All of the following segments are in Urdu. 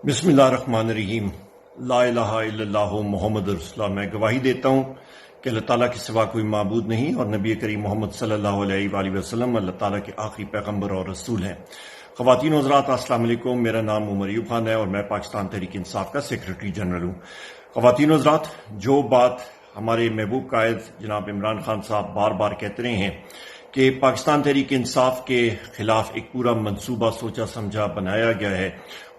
بسم اللہ الرحمن الرحیم۔ لا الہ الا اللہ محمد رسول اللہ۔ میں گواہی دیتا ہوں کہ اللہ تعالیٰ کے سوا کوئی معبود نہیں اور نبی کریم محمد صلی اللہ علیہ وآلہ وسلم اللہ تعالیٰ کے آخری پیغمبر اور رسول ہیں۔ خواتین و حضرات، السلام علیکم۔ میرا نام عمر ایوب خان ہے اور میں پاکستان تحریک انصاف کا سیکرٹری جنرل ہوں۔ خواتین و حضرات، جو بات ہمارے محبوب قائد جناب عمران خان صاحب بار بار کہتے رہے ہیں کہ پاکستان تحریک انصاف کے خلاف ایک پورا منصوبہ سوچا سمجھا بنایا گیا ہے،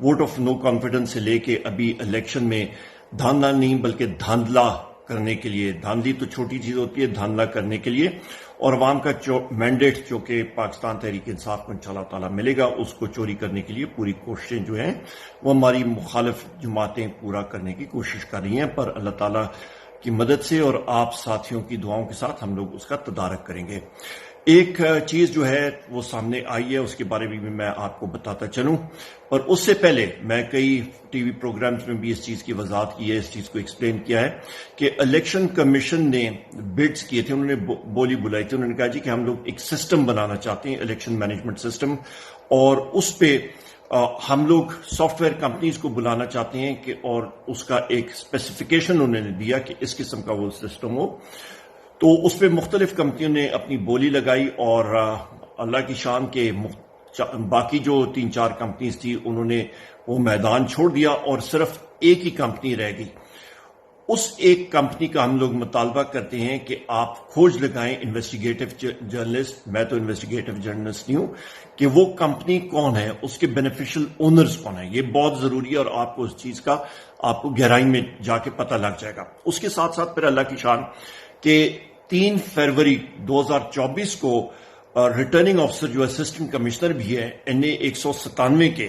ووٹ آف نو کانفیڈنس سے لے کے ابھی الیکشن میں دھاندلا نہیں بلکہ دھاندلا کرنے کے لیے، دھاندلی تو چھوٹی چیز ہوتی ہے، دھاندلا کرنے کے لیے، اور عوام کا مینڈیٹ جو کہ پاکستان تحریک انصاف کو انشاءاللہ تعالی ملے گا، اس کو چوری کرنے کے لیے پوری کوششیں جو ہیں وہ ہماری مخالف جماعتیں پورا کرنے کی کوشش کر رہی ہیں، پر اللہ تعالیٰ کی مدد سے اور آپ ساتھیوں کی دعاؤں کے ساتھ ہم لوگ اس کا تدارک کریں گے۔ ایک چیز جو ہے وہ سامنے آئی ہے، اس کے بارے میں بھی میں آپ کو بتاتا چلوں، اور اس سے پہلے میں کئی ٹی وی پروگرامز میں بھی اس چیز کی وضاحت کی ہے، اس چیز کو ایکسپلین کیا ہے کہ الیکشن کمیشن نے بڈز کیے تھے، انہوں نے بولی بلائی تھی، انہوں نے کہا جی کہ ہم لوگ ایک سسٹم بنانا چاہتے ہیں، الیکشن مینجمنٹ سسٹم، اور اس پہ ہم لوگ سافٹ ویئر کمپنیز کو بلانا چاہتے ہیں کہ اور اس کا ایک اسپیسیفکیشن انہوں نے دیا کہ اس قسم کا وہ سسٹم ہو۔ تو اس پہ مختلف کمپنیوں نے اپنی بولی لگائی، اور اللہ کی شان کے باقی جو 3-4 کمپنیز تھی انہوں نے وہ میدان چھوڑ دیا اور صرف ایک ہی کمپنی رہ گئی۔ اس ایک کمپنی کا ہم لوگ مطالبہ کرتے ہیں کہ آپ کھوج لگائیں، انویسٹیگیٹو جرنلسٹ، میں تو انویسٹیگیٹو جرنلسٹ نہیں ہوں، کہ وہ کمپنی کون ہے، اس کے بینیفیشل اونرز کون ہیں۔ یہ بہت ضروری ہے اور آپ کو اس چیز کا آپ کو گہرائی میں جا کے پتہ لگ جائے گا۔ اس کے ساتھ ساتھ پھر اللہ کی شان کہ 3 فروری 2024 کو ریٹرننگ آفیسر جو اسسٹنٹ کمشنر بھی ہے NA 197 کے،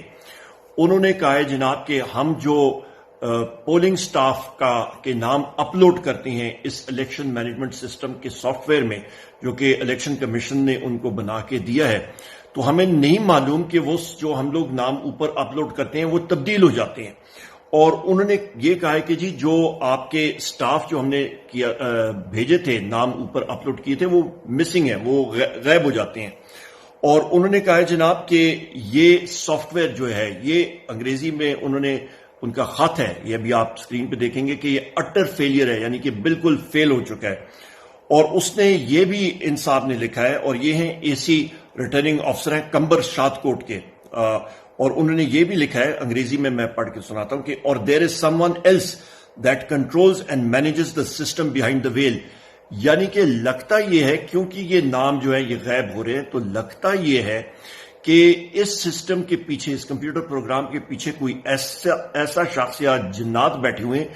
انہوں نے کہا ہے جناب کہ ہم جو پولنگ سٹاف کے نام اپلوڈ کرتے ہیں اس الیکشن مینجمنٹ سسٹم کے سافٹ ویئر میں جو کہ الیکشن کمیشن نے ان کو بنا کے دیا ہے، تو ہمیں نہیں معلوم کہ وہ جو ہم لوگ نام اوپر اپلوڈ کرتے ہیں وہ تبدیل ہو جاتے ہیں، اور انہوں نے یہ کہا ہے کہ جی جو آپ کے سٹاف جو ہم نے بھیجے تھے، نام اوپر اپلوڈ کیے تھے، وہ مسنگ ہیں، وہ غائب ہو جاتے ہیں، اور انہوں نے کہا ہے جناب کہ یہ سافٹ ویئر جو ہے، یہ انگریزی میں انہوں نے ان کا خط ہے، یہ ابھی آپ سکرین پہ دیکھیں گے کہ یہ اٹر فیلئر ہے، یعنی کہ بالکل فیل ہو چکا ہے، اور اس نے یہ بھی انصاف نے لکھا ہے، اور یہ ہیں AC ریٹرننگ آفیسر ہیں کمبر شاد کوٹ کے، اور انہوں نے یہ بھی لکھا ہے انگریزی میں پڑھ کے سناتا ہوں کہ اور there is someone else that controls and manages the system behind the wheel, یعنی کہ لگتا یہ ہے، کیونکہ یہ نام جو ہے یہ غائب ہو رہے ہیں، تو لگتا یہ ہے کہ اس سسٹم کے پیچھے، اس کمپیوٹر پروگرام کے پیچھے کوئی ایسا شخص یا جنات بیٹھے ہوئے ہیں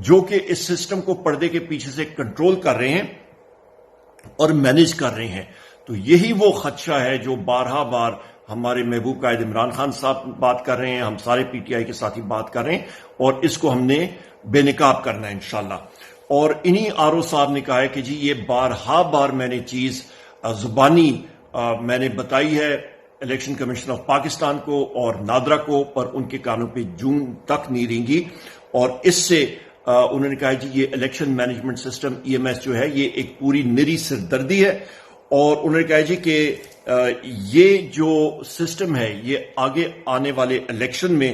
جو کہ اس سسٹم کو پردے کے پیچھے سے کنٹرول کر رہے ہیں اور مینیج کر رہے ہیں۔ تو یہی وہ خدشہ ہے جو بارہا بار ہمارے محبوب قائد عمران خان صاحب بات کر رہے ہیں، ہم سارے PTI کے ساتھی بات کر رہے ہیں، اور اس کو ہم نے بے نقاب کرنا ہے انشاءاللہ۔ اور انہی RO صاحب نے کہا ہے کہ جی یہ بارہا بار میں نے چیز زبانی میں نے بتائی ہے الیکشن کمیشن آف پاکستان کو اور نادرا کو، پر ان کے کانوں پہ جون تک نہیں رہیں، اور اس سے انہوں نے کہا جی یہ الیکشن مینجمنٹ سسٹم EMS جو ہے یہ ایک پوری نری سردردی ہے، اور انہوں نے کہا جی کہ یہ جو سسٹم ہے یہ آگے آنے والے الیکشن میں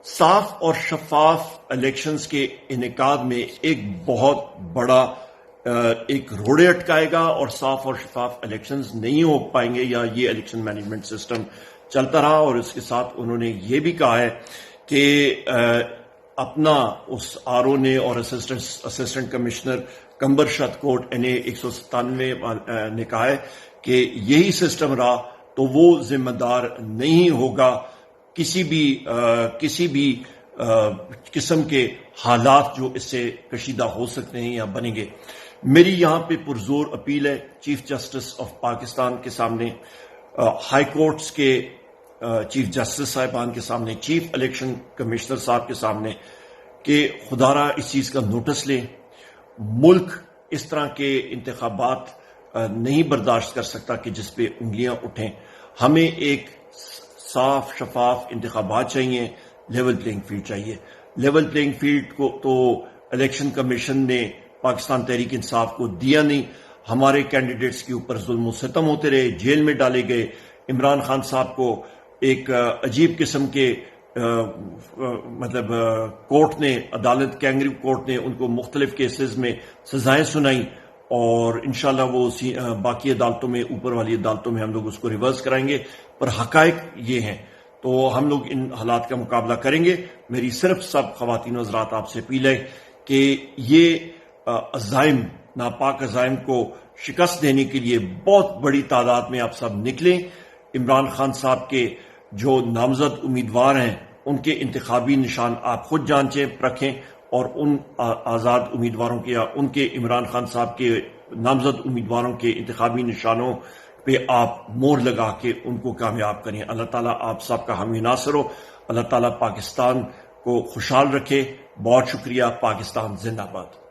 صاف اور شفاف الیکشنز کے انعقاد میں ایک بہت بڑا ایک روڑے اٹکائے گا، اور صاف اور شفاف الیکشنز نہیں ہو پائیں گے یا یہ الیکشن مینجمنٹ سسٹم چلتا رہا۔ اور اس کے ساتھ انہوں نے یہ بھی کہا ہے کہ اپنا اس RO نے اور اسسٹنٹ کمشنر کمبر شاد کوٹ NA 197 نے کہا ہے کہ یہی سسٹم رہا تو وہ ذمہ دار نہیں ہوگا کسی بھی قسم کے حالات جو اس سے کشیدہ ہو سکتے ہیں یا بنیں گے۔ میری یہاں پہ پرزور اپیل ہے چیف جسٹس آف پاکستان کے سامنے، ہائی کورٹس کے چیف جسٹس صاحبان کے سامنے، چیف الیکشن کمشنر صاحب کے سامنے، کہ خدا را اس چیز کا نوٹس لیں۔ ملک اس طرح کے انتخابات نہیں برداشت کر سکتا کہ جس پہ انگلیاں اٹھیں۔ ہمیں ایک صاف شفاف انتخابات چاہیے، لیول پلینگ فیلڈ چاہیے۔ لیول پلینگ فیلڈ کو تو الیکشن کمیشن نے پاکستان تحریک انصاف کو دیا نہیں، ہمارے کینڈیڈیٹس کے اوپر ظلم و ستم ہوتے رہے، جیل میں ڈالے گئے، عمران خان صاحب کو ایک عجیب قسم کے مطلب کورٹ نے، عدالت کینگریو کورٹ نے ان کو مختلف کیسز میں سزائیں سنائیں، اور انشاءاللہ وہ باقی عدالتوں میں، اوپر والی عدالتوں میں ہم لوگ اس کو ریورس کرائیں گے. پر حقائق یہ ہیں، تو ہم لوگ ان حالات کا مقابلہ کریں گے. میری صرف سب خواتین و حضرات آپ سے اپیل ہے کہ یہ عزائم، ناپاک عزائم کو شکست دینے کے لیے بہت بڑی تعداد میں آپ سب نکلیں. عمران خان صاحب کے جو نامزد امیدوار ہیں ان کے انتخابی نشان آپ خود جانچیں، پرکھیں، اور ان آزاد امیدواروں کے یا ان کے عمران خان صاحب کے نامزد امیدواروں کے انتخابی نشانوں پہ آپ مور لگا کے ان کو کامیاب کریں. اللہ تعالیٰ آپ سب کا حامی ناصر ہو. اللہ تعالیٰ پاکستان کو خوشحال رکھے. بہت شکریہ. پاکستان زندہ باد.